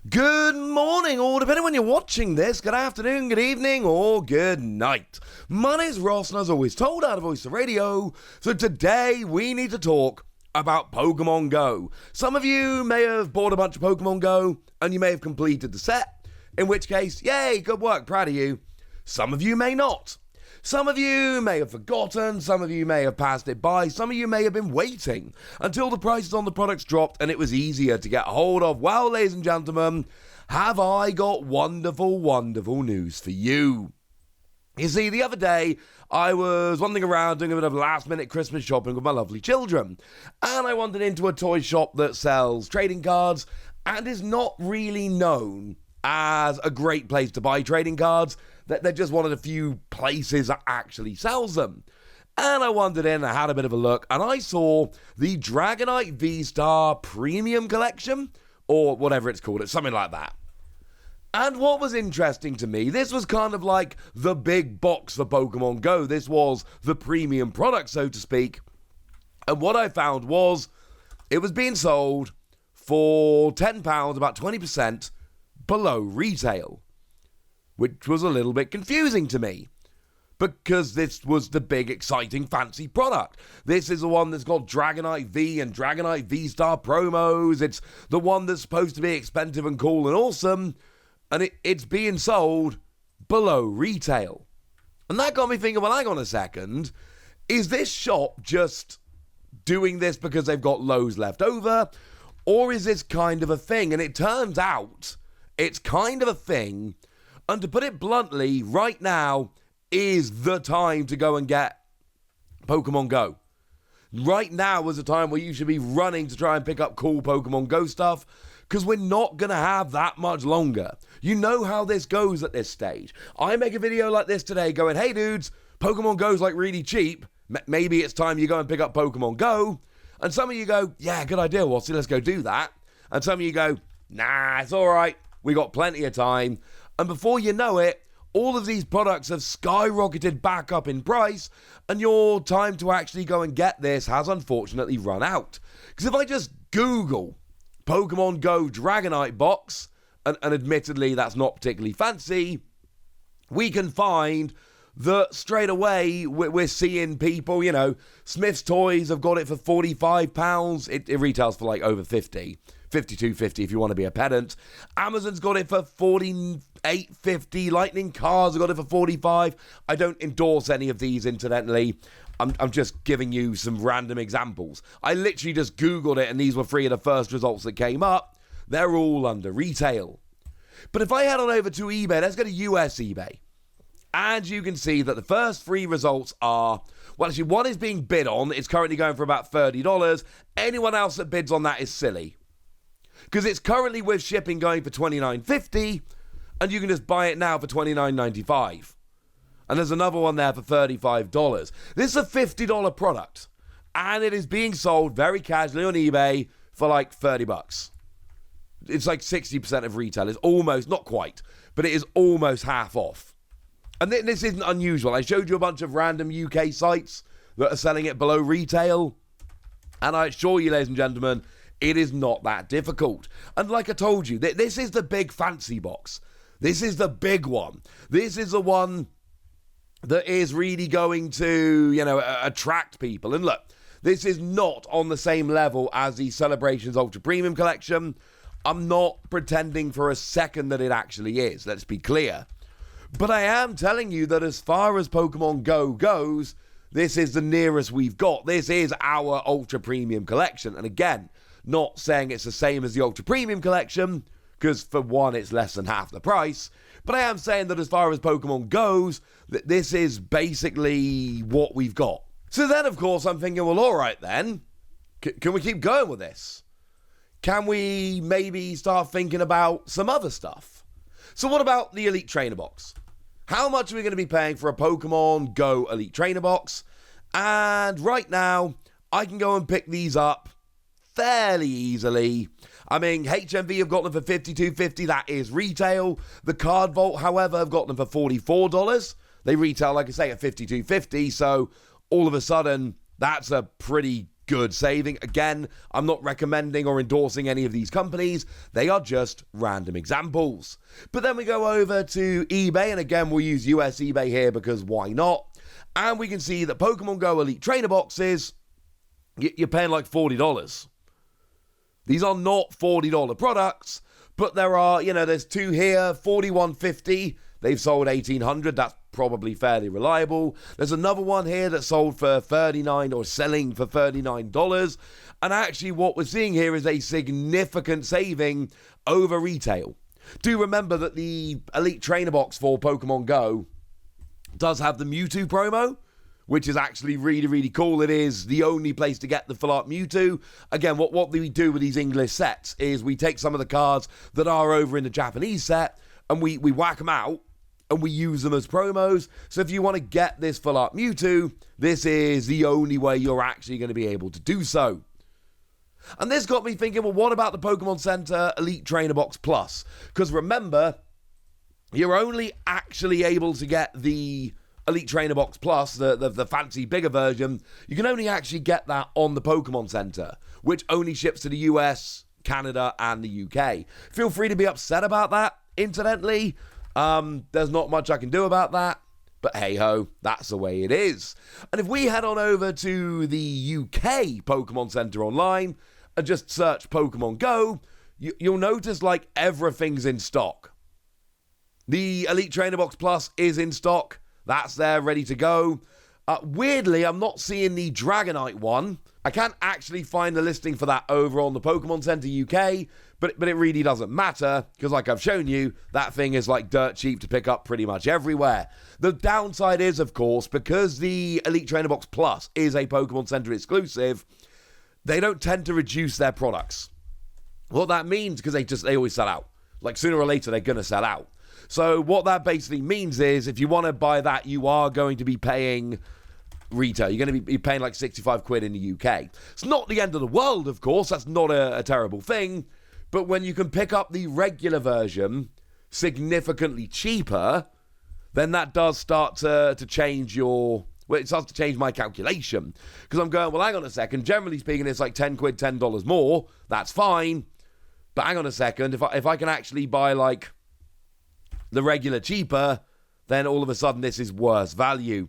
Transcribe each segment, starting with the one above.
Good morning, or depending when you're watching this, good afternoon, good evening, or good night. My name's Ross, and as always, told out of Voice of Radio. So today we need to talk about Pokémon Go. Some of you may have bought a bunch of Pokémon Go, and you may have completed the set, in which case, yay, good work, proud of you. Some of you may not. Some of you may have forgotten, some of you may have passed it by, some of you may have been waiting until the prices on the products dropped and it was easier to get a hold of. Well, ladies and gentlemen, have I got wonderful, wonderful news for you. You see, the other day, I was wandering around doing a bit of last-minute Christmas shopping with my lovely children, and I wandered into a toy shop that sells trading cards and is not really known as a great place to buy trading cards. They're just one of the few places that actually sells them. And I wandered in, I had a bit of a look, and I saw the Dragonite V-Star Premium Collection, or whatever it's called, it's something like that. And what was interesting to me, this was kind of like the big box for Pokemon Go. This was the premium product, so to speak. And what I found was, it was being sold for £10, about 20% below retail, which was a little bit confusing to me, because this was the big, exciting, fancy product. This is the one that's got Dragonite V and Dragonite V-Star promos. It's the one that's supposed to be expensive and cool and awesome, and it's being sold below retail. And that got me thinking, well, hang on a second, is this shop just doing this because they've got lows left over, or is this kind of a thing? And it turns out it's kind of a thing. And to put it bluntly, right now is the time to go and get Pokemon Go. Right now is the time where you should be running to try and pick up cool Pokemon Go stuff, because we're not going to have that much longer. You know how this goes at this stage. I make a video like this today going, hey dudes, Pokemon Go's like really cheap. Maybe it's time you go and pick up Pokemon Go. And some of you go, yeah, good idea, Wassy, let's go do that. And some of you go, nah, it's all right. We got plenty of time. And before you know it, all of these products have skyrocketed back up in price, and your time to actually go and get this has unfortunately run out. Because if I just Google Pokemon Go Dragonite box, and admittedly that's not particularly fancy, we can find that straight away we're seeing people, Smith's Toys have got it for £45. It retails for like over 50. $52.50 if you want to be a pedant. Amazon's got it for $48.50. Lightning Cars have got it for $45. I don't endorse any of these, incidentally. I'm just giving you some random examples. I literally just Googled it, and these were three of the first results that came up. They're all under retail. But if I head on over to eBay, let's go to US eBay. And you can see that the first three results are, well, actually, one is being bid on. It's currently going for about $30. Anyone else that bids on that is silly, because it's currently with shipping going for $29.50, and you can just buy it now for $29.95. And there's another one there for $35. This is a $50 product, and it is being sold very casually on eBay for like $30. It's like 60% of retail. It's almost, not quite, but it is almost half off. And this isn't unusual. I showed you a bunch of random UK sites that are selling it below retail, and I assure you, ladies and gentlemen, it is not that difficult. And like I told you, this is the big fancy box. This is the big one. This is the one that is really going to, attract people. And look, this is not on the same level as the Celebrations Ultra Premium Collection. I'm not pretending for a second that it actually is. Let's be clear. But I am telling you that as far as Pokemon Go goes, this is the nearest we've got. This is our Ultra Premium Collection. And again, not saying it's the same as the Ultra Premium Collection, because for one, it's less than half the price. But I am saying that as far as Pokemon goes, that this is basically what we've got. So then, of course, I'm thinking, well, all right then, can we keep going with this? Can we maybe start thinking about some other stuff? So what about the Elite Trainer Box? How much are we going to be paying for a Pokemon Go Elite Trainer Box? And right now, I can go and pick these up fairly easily. I mean, HMV have got them for $52.50. That is retail. The Card Vault, however, have got them for $44. They retail, like I say, at $52.50. So all of a sudden, that's a pretty good saving. Again, I'm not recommending or endorsing any of these companies. They are just random examples. But then we go over to eBay, and again, we'll use US eBay here because why not? And we can see that Pokemon Go Elite Trainer boxes, you're paying like $40. These are not $40 products, but there are, there's two here, $41.50. They've sold $1,800. That's probably fairly reliable. There's another one here that sold for $39 or selling for $39. And actually what we're seeing here is a significant saving over retail. Do remember that the Elite Trainer box for Pokemon Go does have the Mewtwo promo, which is actually really, really cool. It is the only place to get the full art Mewtwo. Again, what we do with these English sets is we take some of the cards that are over in the Japanese set and we whack them out and we use them as promos. So if you want to get this full art Mewtwo, this is the only way you're actually going to be able to do so. And this got me thinking, well, what about the Pokemon Center Elite Trainer Box Plus? Because remember, you're only actually able to get the Elite Trainer Box Plus, the fancy bigger version. You can only actually get that on the Pokemon Center, which only ships to the US, Canada, and the UK. Feel free to be upset about that, incidentally. There's not much I can do about that, but hey-ho, that's the way it is. And if we head on over to the UK Pokemon Center online and just search Pokemon Go, you'll notice like everything's in stock. The Elite Trainer Box Plus is in stock. That's there, ready to go. Weirdly, I'm not seeing the Dragonite one. I can't actually find the listing for that over on the Pokemon Center UK, but it really doesn't matter, because like I've shown you, that thing is like dirt cheap to pick up pretty much everywhere. The downside is, of course, because the Elite Trainer Box Plus is a Pokemon Center exclusive, they don't tend to reduce their products. What that means, because they always sell out. Like sooner or later, they're going to sell out. So what that basically means is if you want to buy that, you are going to be paying retail. You're going to be paying like 65 quid in the UK. It's not the end of the world, of course. That's not a terrible thing. But when you can pick up the regular version significantly cheaper, then that does start to change it starts to change my calculation. Because I'm going, well, hang on a second. Generally speaking, it's like 10 quid, $10 more. That's fine. But hang on a second. If I can actually buy like the regular cheaper, then all of a sudden this is worse value.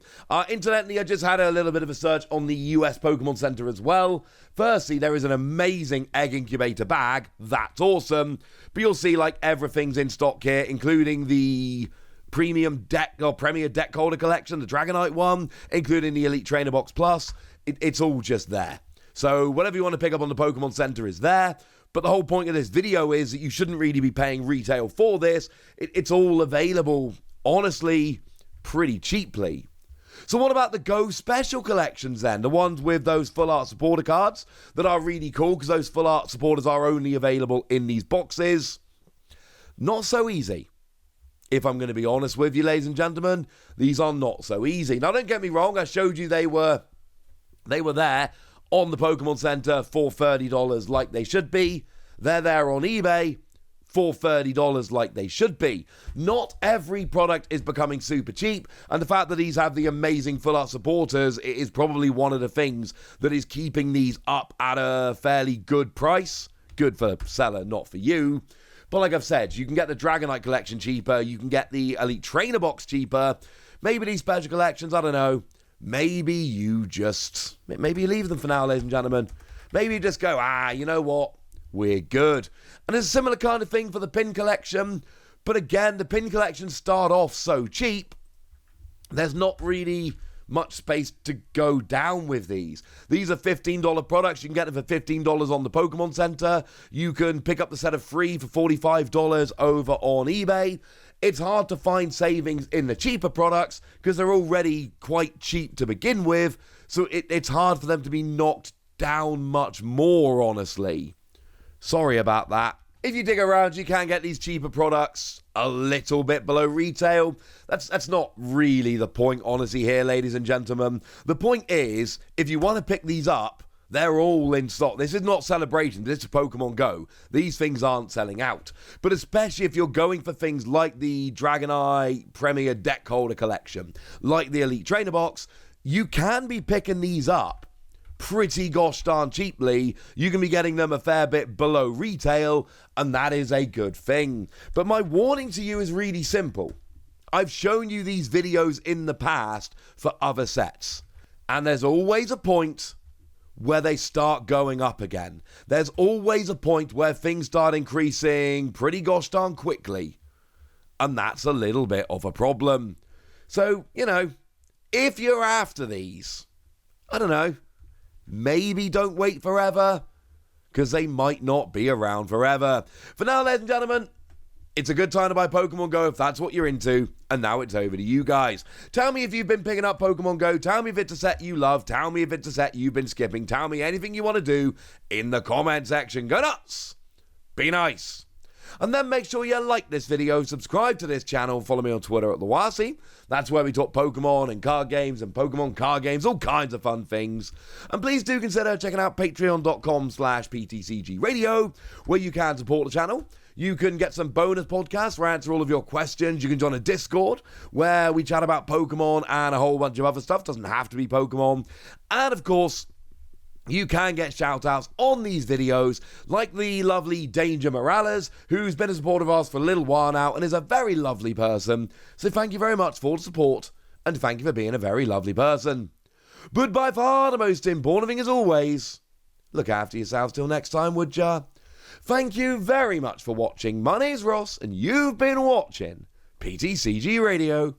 Incidentally, I just had a little bit of a search on the US Pokemon Center as well. Firstly, there is an amazing egg incubator bag. That's awesome. But you'll see like everything's in stock here, including the premium deck or premier deck holder collection, the Dragonite one, including the Elite Trainer Box Plus. It's all just there. So whatever you want to pick up on the Pokemon Center is there. But the whole point of this video is that you shouldn't really be paying retail for this. It's all available, honestly, pretty cheaply. So what about the Go Special collections then? The ones with those full art supporter cards that are really cool because those full art supporters are only available in these boxes. Not so easy. If I'm going to be honest with you, ladies and gentlemen, these are not so easy. Now, don't get me wrong. I showed you they were there on the Pokemon Center for $30 like they should be. They're there on eBay for $30 like they should be. Not every product is becoming super cheap, and the fact that these have the amazing full art supporters is probably one of the things that is keeping these up at a fairly good price. Good for the seller, not for you. But like I've said, you can get the Dragonite collection cheaper, you can get the Elite Trainer box cheaper, maybe these special collections, I don't know. Maybe you leave them for now, ladies and gentlemen. Maybe you just go, you know what? We're good. And it's a similar kind of thing for the pin collection. But again, the pin collections start off so cheap, there's not really much space to go down with these. These are $15 products. You can get them for $15 on the Pokemon Center. You can pick up the set of free for $45 over on eBay. It's hard to find savings in the cheaper products because they're already quite cheap to begin with. So it's hard for them to be knocked down much more, honestly. Sorry about that. If you dig around, you can get these cheaper products a little bit below retail. That's not really the point, honestly, here, ladies and gentlemen. The point is, if you want to pick these up, they're all in stock. This is not Celebration. This is Pokemon Go. These things aren't selling out. But especially if you're going for things like the Dragonite Premier Deck Holder Collection, like the Elite Trainer Box, you can be picking these up pretty gosh darn cheaply. You can be getting them a fair bit below retail, and that is a good thing. But my warning to you is really simple. I've shown you these videos in the past for other sets, and there's always a point where they start going up again. There's always a point where things start increasing pretty gosh darn quickly, and that's a little bit of a problem. So, if you're after these, I don't know, maybe don't wait forever, because they might not be around forever. For now, ladies and gentlemen, it's a good time to buy Pokemon Go if that's what you're into. And now it's over to you guys. Tell me if you've been picking up Pokemon Go. Tell me if it's a set you love. Tell me if it's a set you've been skipping. Tell me anything you want to do in the comment section. Go nuts. Be nice. And then make sure you like this video, subscribe to this channel, follow me on Twitter at TheWasi. That's where we talk Pokemon and card games and Pokemon card games, all kinds of fun things. And please do consider checking out patreon.com/PTCG Radio, where you can support the channel. You can get some bonus podcasts where I answer all of your questions. You can join a Discord where we chat about Pokemon and a whole bunch of other stuff. Doesn't have to be Pokemon. And of course, you can get shout-outs on these videos, like the lovely Danger Morales, who's been a supporter of ours for a little while now and is a very lovely person. So thank you very much for the support, and thank you for being a very lovely person. But by far the most important thing, as always, look after yourselves till next time, would ya? Thank you very much for watching. My name's Ross, and you've been watching PTCG Radio.